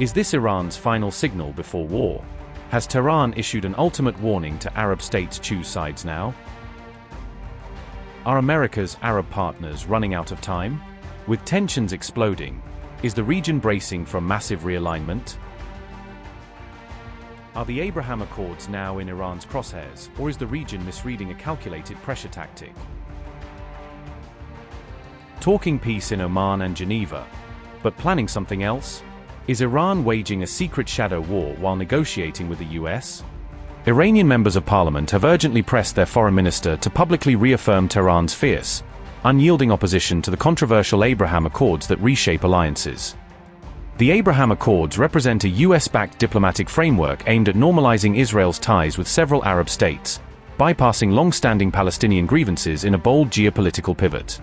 Is this Iran's final signal before war? Has Tehran issued an ultimate warning to Arab states? Choose sides now. Are America's Arab partners running out of time? With tensions exploding, is the region bracing for massive realignment? Are the Abraham Accords now in Iran's crosshairs, or is the region misreading a calculated pressure tactic? Talking peace in Oman and Geneva, but planning something else? Is Iran waging a secret shadow war while negotiating with the US? Iranian members of parliament have urgently pressed their foreign minister to publicly reaffirm Tehran's fierce, unyielding opposition to the controversial Abraham Accords that reshape alliances. The Abraham Accords represent a US-backed diplomatic framework aimed at normalizing Israel's ties with several Arab states, bypassing long-standing Palestinian grievances in a bold geopolitical pivot.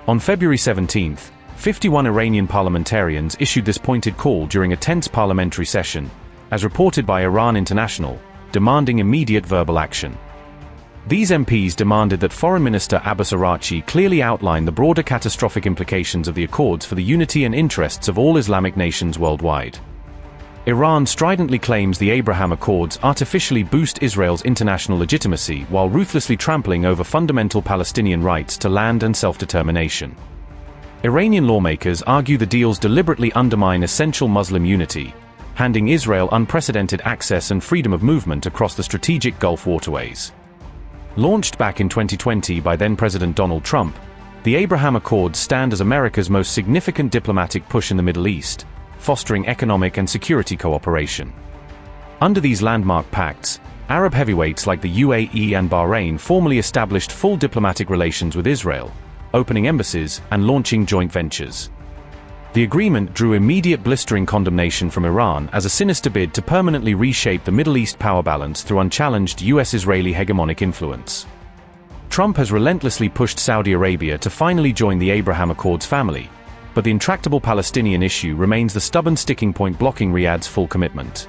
On February 17, 51 Iranian parliamentarians issued this pointed call during a tense parliamentary session, as reported by Iran International, demanding immediate verbal action. These MPs demanded that Foreign Minister Abbas Araghchi clearly outline the broader catastrophic implications of the accords for the unity and interests of all Islamic nations worldwide. Iran stridently claims the Abraham Accords artificially boost Israel's international legitimacy while ruthlessly trampling over fundamental Palestinian rights to land and self-determination. Iranian lawmakers argue the deals deliberately undermine essential Muslim unity, handing Israel unprecedented access and freedom of movement across the strategic Gulf waterways. Launched back in 2020 by then-President Donald Trump, the Abraham Accords stand as America's most significant diplomatic push in the Middle East, fostering economic and security cooperation. Under these landmark pacts, Arab heavyweights like the UAE and Bahrain formally established full diplomatic relations with Israel, opening embassies and launching joint ventures. The agreement drew immediate blistering condemnation from Iran as a sinister bid to permanently reshape the Middle East power balance through unchallenged US-Israeli hegemonic influence. Trump has relentlessly pushed Saudi Arabia to finally join the Abraham Accords family, but the intractable Palestinian issue remains the stubborn sticking point blocking Riyadh's full commitment.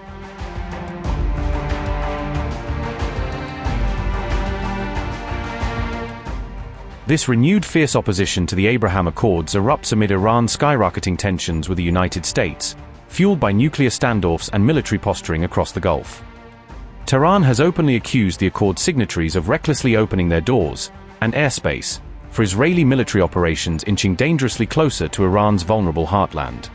This renewed fierce opposition to the Abraham Accords erupts amid Iran's skyrocketing tensions with the United States, fueled by nuclear standoffs and military posturing across the Gulf. Tehran has openly accused the Accord signatories of recklessly opening their doors and airspace for Israeli military operations, inching dangerously closer to Iran's vulnerable heartland.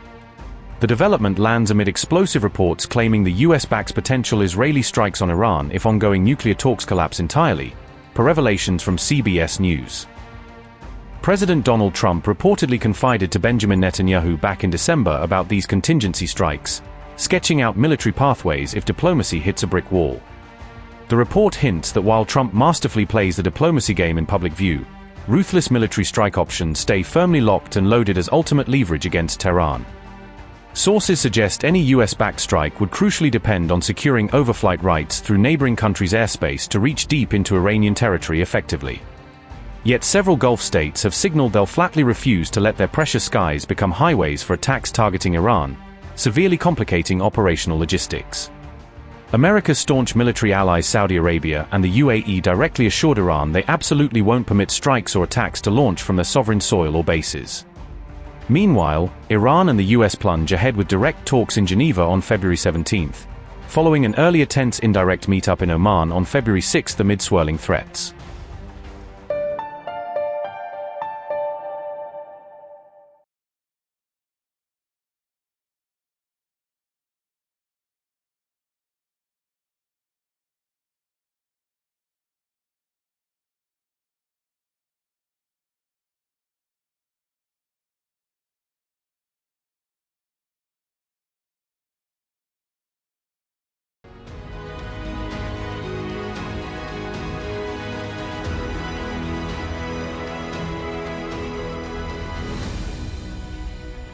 The development lands amid explosive reports claiming the US backs potential Israeli strikes on Iran if ongoing nuclear talks collapse entirely, per revelations from CBS News. President Donald Trump reportedly confided to Benjamin Netanyahu back in December about these contingency strikes, sketching out military pathways if diplomacy hits a brick wall. The report hints that while Trump masterfully plays the diplomacy game in public view, ruthless military strike options stay firmly locked and loaded as ultimate leverage against Tehran. Sources suggest any US-backed strike would crucially depend on securing overflight rights through neighboring countries' airspace to reach deep into Iranian territory effectively. Yet several Gulf states have signaled they'll flatly refuse to let their precious skies become highways for attacks targeting Iran, severely complicating operational logistics. America's staunch military allies Saudi Arabia and the UAE directly assured Iran they absolutely won't permit strikes or attacks to launch from their sovereign soil or bases. Meanwhile, Iran and the US plunge ahead with direct talks in Geneva on February 17, following an earlier tense indirect meetup in Oman on February 6 amid swirling threats.